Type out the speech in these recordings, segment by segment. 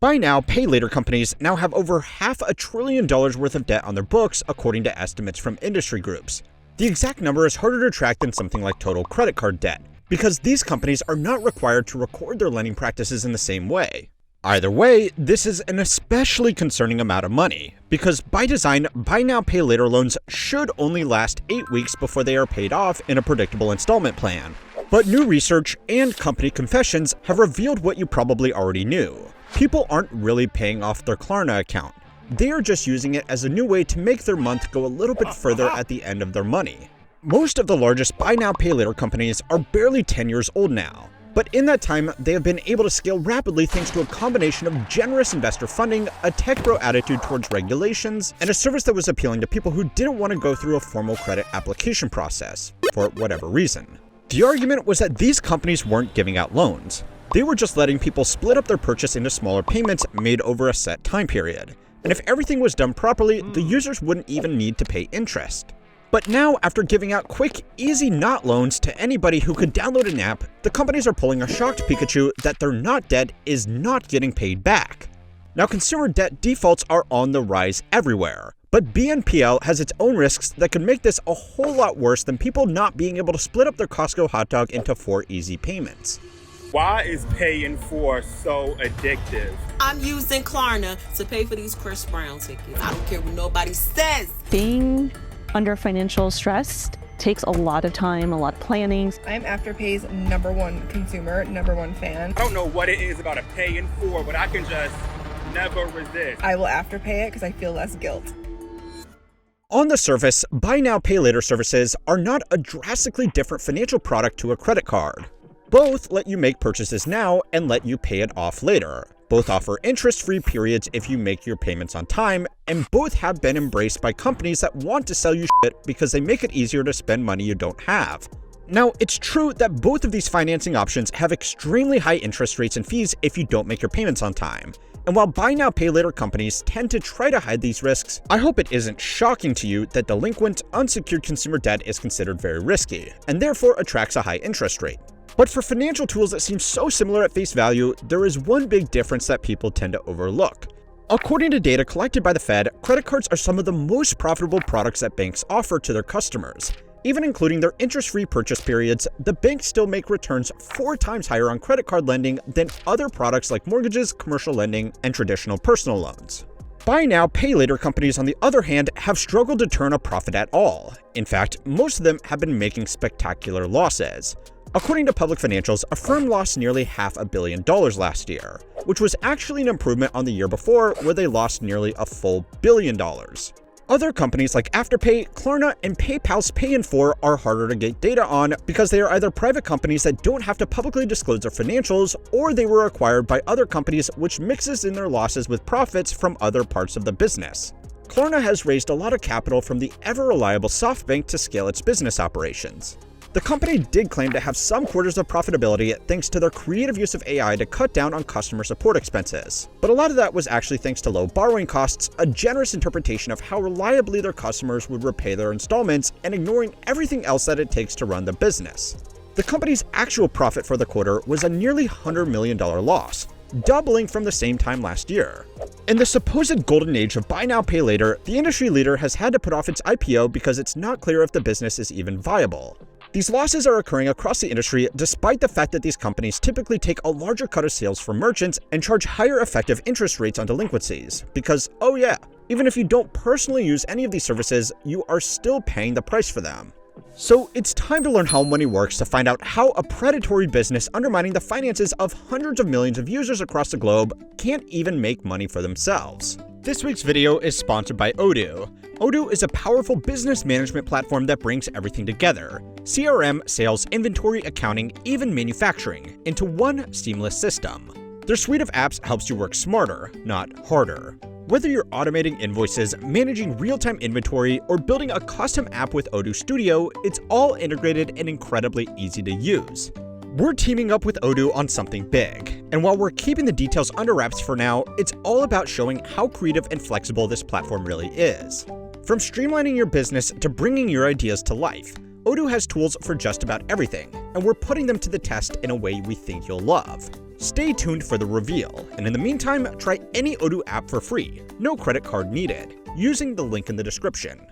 Buy now, pay later companies now have over $500 billion worth of debt on their books, according to estimates from industry groups. The exact number is harder to track than something like total credit card debt, because these companies are not required to record their lending practices in the same way. Either way, this is an especially concerning amount of money, because by design, buy now, pay later loans should only last 8 weeks before they are paid off in a predictable installment plan. But new research and company confessions have revealed what you probably already knew. People aren't really paying off their Klarna account. They are just using it as a new way to make their month go a little bit further at the end of their money. Most of the largest buy now, pay later companies are barely 10 years old now. But in that time, they have been able to scale rapidly thanks to a combination of generous investor funding, a tech bro attitude towards regulations, and a service that was appealing to people who didn't want to go through a formal credit application process, for whatever reason. The argument was that these companies weren't giving out loans. They were just letting people split up their purchase into smaller payments made over a set time period. And if everything was done properly, the users wouldn't even need to pay interest. But now, after giving out quick, easy not loans to anybody who could download an app, the companies are pulling a shocked Pikachu that their not debt is not getting paid back. Now, consumer debt defaults are on the rise everywhere, but BNPL has its own risks that could make this a whole lot worse than people not being able to split up their Costco hot dog into 4 easy payments. Why is Pay in 4 so addictive? I'm using Klarna to pay for these Chris Brown tickets. I don't care what nobody says. Being under financial stress takes a lot of time, a lot of planning. I'm Afterpay's #1 consumer, #1 fan. I don't know what it is about a Pay in 4, but I can just never resist. I will Afterpay it because I feel less guilt. On the surface, buy now, pay later services are not a drastically different financial product to a credit card. Both let you make purchases now and let you pay it off later. Both offer interest-free periods if you make your payments on time, and both have been embraced by companies that want to sell you shit because they make it easier to spend money you don't have. Now, it's true that both of these financing options have extremely high interest rates and fees if you don't make your payments on time. And while buy now, pay later companies tend to try to hide these risks, I hope it isn't shocking to you that delinquent, unsecured consumer debt is considered very risky, and therefore attracts a high interest rate. But for financial tools that seem so similar at face value, there is one big difference that people tend to overlook. According to data collected by the Fed, credit cards are some of the most profitable products that banks offer to their customers. Even including their interest-free purchase periods, the banks still make returns 4 times higher on credit card lending than other products like mortgages, commercial lending, and traditional personal loans. Buy now, pay later companies, on the other hand, have struggled to turn a profit at all. In fact, most of them have been making spectacular losses. According to public financials, Affirm lost nearly $500 million last year, which was actually an improvement on the year before, where they lost nearly a full $1 billion. Other companies like Afterpay, Klarna, and PayPal's Pay in 4 are harder to get data on because they are either private companies that don't have to publicly disclose their financials, or they were acquired by other companies, which mixes in their losses with profits from other parts of the business. Klarna has raised a lot of capital from the ever-reliable SoftBank to scale its business operations. The company did claim to have some quarters of profitability thanks to their creative use of AI to cut down on customer support expenses. But a lot of that was actually thanks to low borrowing costs, a generous interpretation of how reliably their customers would repay their installments, and ignoring everything else that it takes to run the business. The company's actual profit for the quarter was a nearly $100 million loss, doubling from the same time last year. In the supposed golden age of buy now, pay later, the industry leader has had to put off its IPO because it's not clear if the business is even viable. These losses are occurring across the industry despite the fact that these companies typically take a larger cut of sales from merchants and charge higher effective interest rates on delinquencies. Because, oh yeah, even if you don't personally use any of these services, you are still paying the price for them. So it's time to learn how money works to find out how a predatory business undermining the finances of hundreds of millions of users across the globe can't even make money for themselves. This week's video is sponsored by Odoo. Odoo is a powerful business management platform that brings everything together: CRM, sales, inventory, accounting, even manufacturing, into one seamless system. Their suite of apps helps you work smarter, not harder. Whether you're automating invoices, managing real-time inventory, or building a custom app with Odoo Studio, it's all integrated and incredibly easy to use. We're teaming up with Odoo on something big, and while we're keeping the details under wraps for now, it's all about showing how creative and flexible this platform really is. From streamlining your business to bringing your ideas to life, Odoo has tools for just about everything, and we're putting them to the test in a way we think you'll love. Stay tuned for the reveal, and in the meantime, try any Odoo app for free, no credit card needed, using the link in the description.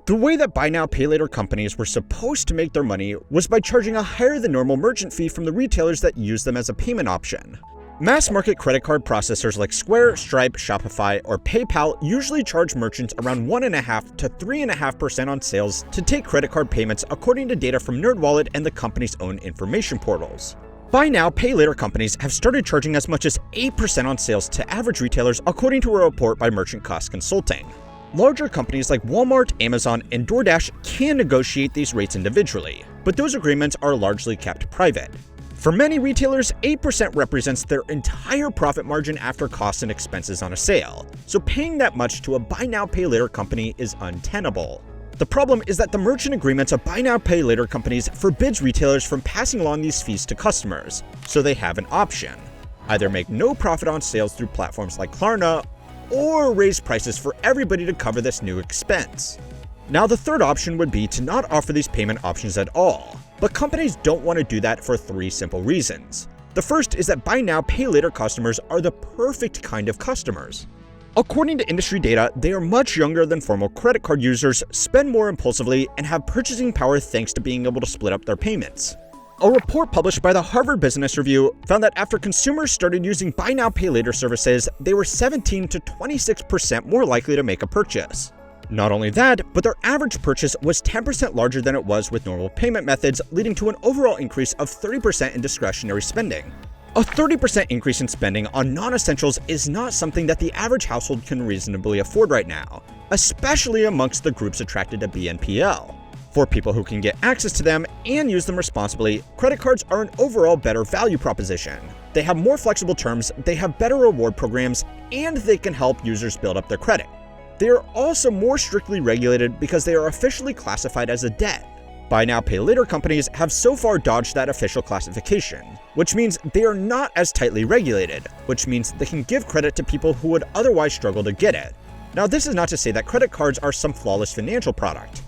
The way that buy now, pay later companies were supposed to make their money was by charging a higher than normal merchant fee from the retailers that use them as a payment option. Mass market credit card processors like Square, Stripe, Shopify, or PayPal usually charge merchants around 1.5% to 3.5% on sales to take credit card payments according to data from NerdWallet and the company's own information portals. Buy now, pay later companies have started charging as much as 8% on sales to average retailers according to a report by Merchant Cost Consulting. Larger companies like Walmart, Amazon, and DoorDash can negotiate these rates individually, but those agreements are largely kept private. For many retailers, 8% represents their entire profit margin after costs and expenses on a sale, so paying that much to a buy now, pay later company is untenable. The problem is that the merchant agreements of buy now, pay later companies forbids retailers from passing along these fees to customers, so they have an option. Either make no profit on sales through platforms like Klarna, or raise prices for everybody to cover this new expense. Now, the third option would be to not offer these payment options at all, but companies don't want to do that for 3 simple reasons. The first is that buy now, pay later customers are the perfect kind of customers. According to industry data, they are much younger than formal credit card users, spend more impulsively, and have purchasing power thanks to being able to split up their payments. A report published by the Harvard Business Review found that after consumers started using buy now, pay later services, they were 17 to 26% more likely to make a purchase. Not only that, but their average purchase was 10% larger than it was with normal payment methods, leading to an overall increase of 30% in discretionary spending. A 30% increase in spending on non-essentials is not something that the average household can reasonably afford right now, especially amongst the groups attracted to BNPL. For people who can get access to them and use them responsibly, credit cards are an overall better value proposition. They have more flexible terms, they have better reward programs, and they can help users build up their credit. They are also more strictly regulated because they are officially classified as a debt. Buy now, pay later companies have so far dodged that official classification, which means they are not as tightly regulated, which means they can give credit to people who would otherwise struggle to get it. Now, this is not to say that credit cards are some flawless financial product.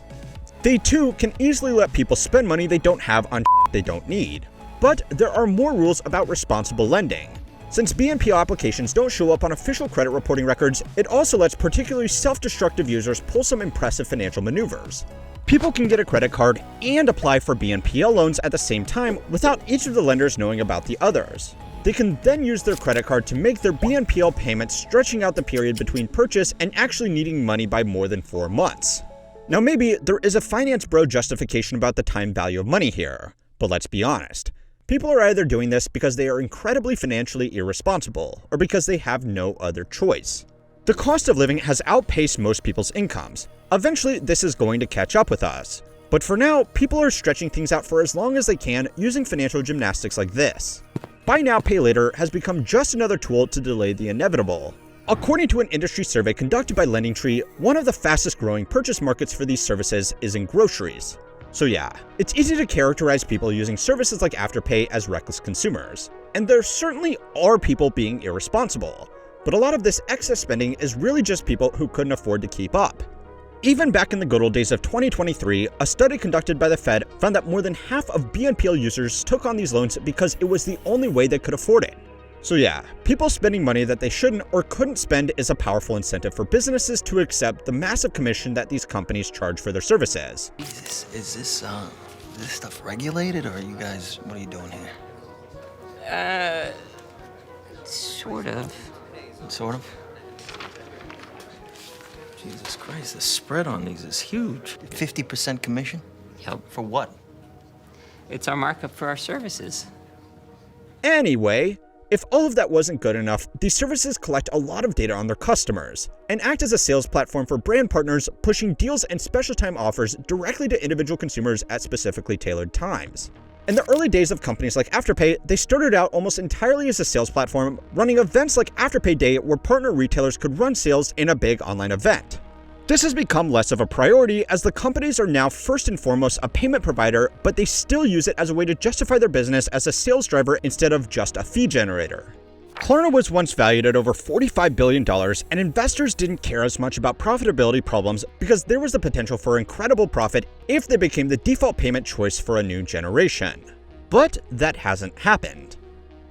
They too can easily let people spend money they don't have on they don't need. But there are more rules about responsible lending. Since BNPL applications don't show up on official credit reporting records, it also lets particularly self-destructive users pull some impressive financial maneuvers. People can get a credit card and apply for BNPL loans at the same time without each of the lenders knowing about the others. They can then use their credit card to make their BNPL payments, stretching out the period between purchase and actually needing money by more than 4 months. Now, maybe there is a finance bro justification about the time value of money here, but let's be honest. People are either doing this because they are incredibly financially irresponsible, or because they have no other choice. The cost of living has outpaced most people's incomes. Eventually, this is going to catch up with us. But for now, people are stretching things out for as long as they can using financial gymnastics like this. Buy now, pay later has become just another tool to delay the inevitable. According to an industry survey conducted by LendingTree, one of the fastest growing purchase markets for these services is in groceries. So yeah, it's easy to characterize people using services like Afterpay as reckless consumers. And there certainly are people being irresponsible. But a lot of this excess spending is really just people who couldn't afford to keep up. Even back in the good old days of 2023, a study conducted by the Fed found that more than half of BNPL users took on these loans because it was the only way they could afford it. So yeah, people spending money that they shouldn't or couldn't spend is a powerful incentive for businesses to accept the massive commission that these companies charge for their services. Is this stuff regulated, or are you guys, what are you doing here? Sort of. Sort of? Jesus Christ, the spread on these is huge. 50% commission? Yep. For what? It's our markup for our services. Anyway, if all of that wasn't good enough, these services collect a lot of data on their customers and act as a sales platform for brand partners, pushing deals and special time offers directly to individual consumers at specifically tailored times. In the early days of companies like Afterpay, they started out almost entirely as a sales platform, running events like Afterpay Day where partner retailers could run sales in a big online event. This has become less of a priority as the companies are now first and foremost a payment provider, but they still use it as a way to justify their business as a sales driver instead of just a fee generator. Klarna was once valued at over $45 billion, and investors didn't care as much about profitability problems because there was the potential for incredible profit if they became the default payment choice for a new generation. But that hasn't happened.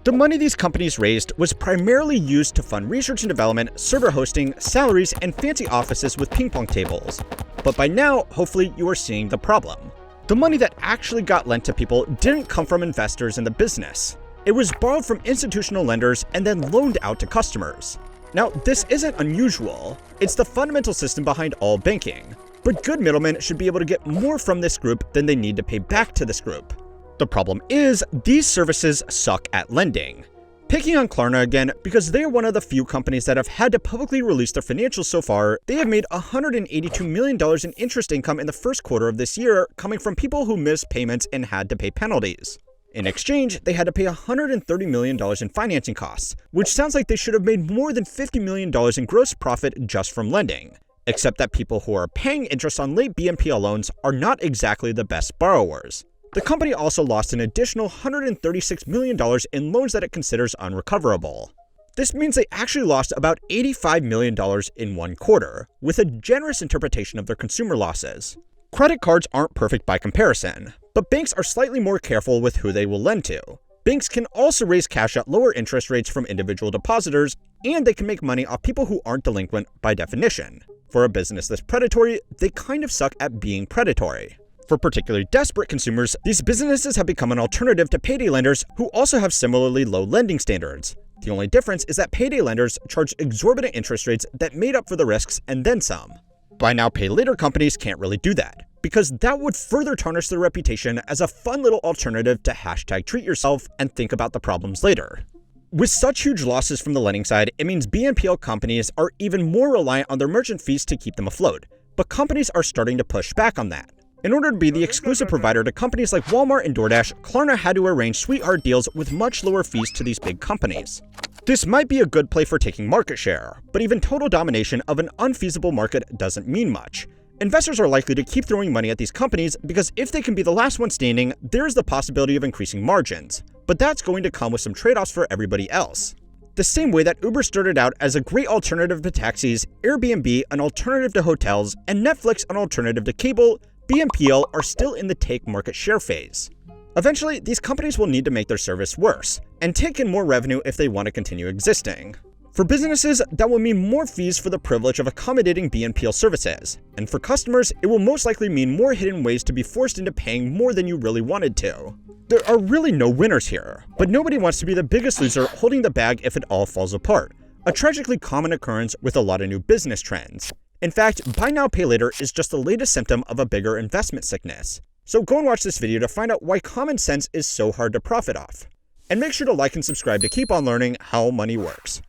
The money these companies raised was primarily used to fund research and development, server hosting, salaries, and fancy offices with ping pong tables. But by now, hopefully you are seeing the problem. The money that actually got lent to people didn't come from investors in the business. It was borrowed from institutional lenders and then loaned out to customers. Now, this isn't unusual. It's the fundamental system behind all banking. But good middlemen should be able to get more from this group than they need to pay back to this group. The problem is, these services suck at lending. Picking on Klarna again, because they are one of the few companies that have had to publicly release their financials so far, they have made $182 million in interest income in the first quarter of this year, coming from people who missed payments and had to pay penalties. In exchange, they had to pay $130 million in financing costs, which sounds like they should have made more than $50 million in gross profit just from lending. Except that people who are paying interest on late BNPL loans are not exactly the best borrowers. The company also lost an additional $136 million in loans that it considers unrecoverable. This means they actually lost about $85 million in one quarter, with a generous interpretation of their consumer losses. Credit cards aren't perfect by comparison, but banks are slightly more careful with who they will lend to. Banks can also raise cash at lower interest rates from individual depositors, and they can make money off people who aren't delinquent by definition. For a business that's predatory, they kind of suck at being predatory. For particularly desperate consumers, these businesses have become an alternative to payday lenders who also have similarly low lending standards. The only difference is that payday lenders charge exorbitant interest rates that made up for the risks and then some. Buy now, pay later companies can't really do that, because that would further tarnish their reputation as a fun little alternative to #treat yourself and think about the problems later. With such huge losses from the lending side, it means BNPL companies are even more reliant on their merchant fees to keep them afloat, but companies are starting to push back on that. In order to be the exclusive provider to companies like Walmart and DoorDash, Klarna had to arrange sweetheart deals with much lower fees to these big companies. This might be a good play for taking market share, but even total domination of an unfeasible market doesn't mean much. Investors are likely to keep throwing money at these companies because if they can be the last one standing, there is the possibility of increasing margins. But that's going to come with some trade-offs for everybody else. The same way that Uber started out as a great alternative to taxis, Airbnb an alternative to hotels, and Netflix an alternative to cable, BNPL are still in the take market share phase. Eventually, these companies will need to make their service worse, and take in more revenue if they want to continue existing. For businesses, that will mean more fees for the privilege of accommodating BNPL services, and for customers, it will most likely mean more hidden ways to be forced into paying more than you really wanted to. There are really no winners here, but nobody wants to be the biggest loser holding the bag if it all falls apart, a tragically common occurrence with a lot of new business trends. In fact, buy now, pay later is just the latest symptom of a bigger investment sickness. So go and watch this video to find out why common sense is so hard to profit off. And make sure to like and subscribe to keep on learning how money works.